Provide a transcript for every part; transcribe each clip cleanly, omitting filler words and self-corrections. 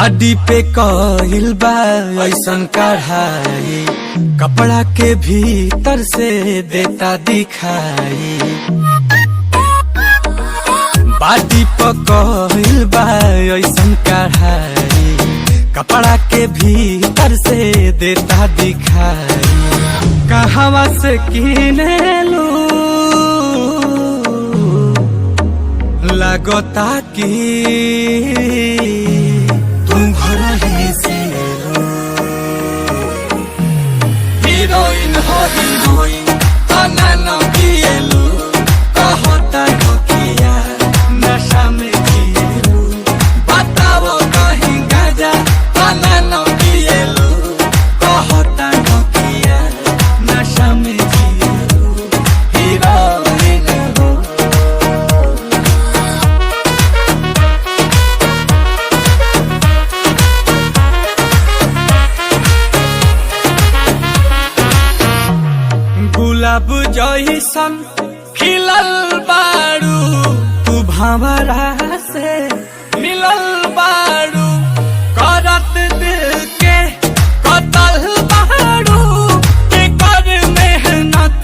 बाडी पे कइल बा ऐसन कढ़ाई, कपड़ा के भीतर से देता दिखाई। बाडी पे कइल बा ऐसन कढ़ाई, कपड़ा के भीतर से देता दिखाई। कहवा से किने लू लगता कि तुम घर ही से हीरोइन हो हीरोइन तना न किएलू कहता हो किया नशा में किएलू। बताओ कहीं गाजा तना न किएलू कहता हो किया नशा में किएलू। हीरोइन हो गुलाब जइसन खिलल बारू, तू भंवरा से मिलल बारू। करत दिल के कतल बारू, के कर मेहनत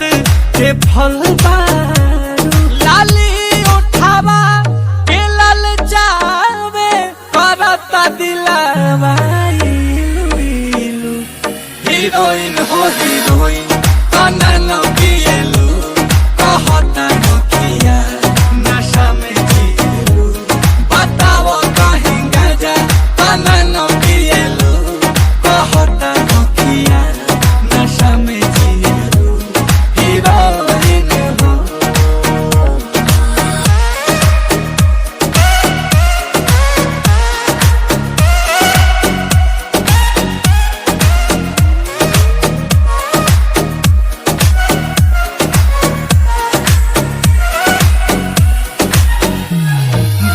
के फल बारू। लाली उठावा के लल जावे करत दिलवा इलू इलू। हीरोइन हो हीरोइन तना न किएलू कहता हो किया नशा में किएलू। बताओ कहीं गाजा तना न किएलू कहता हो किया नशा में किएलू। हीरोइन हो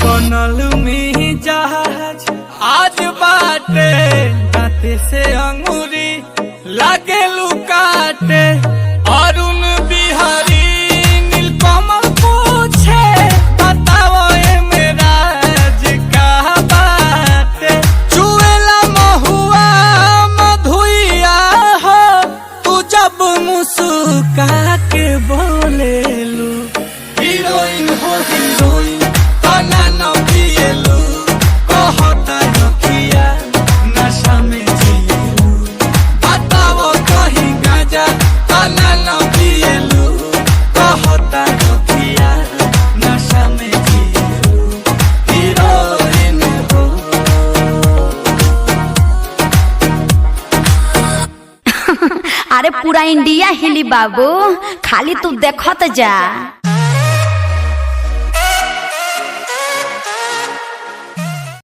बनल में जहाज आज बाटे, दांते से अंगूरी लागे लुकाटे। अरुण बिहारी नीलकमल पूछे बताओ ए मेरा का बाटे। चुएला महुआ मधुइया हो तू जब मुस्का के बोलेलू। हीरोइन हो हीरोइन तना न किएलू कहता हो किया नशा में जिएलू। बताओ कहीं गाजा तना न किएलू कहता हो किया नशा में जिएलू। हीरोइन हो अरे पूरा इंडिया हिली बाबू, खाली तू देखत जा।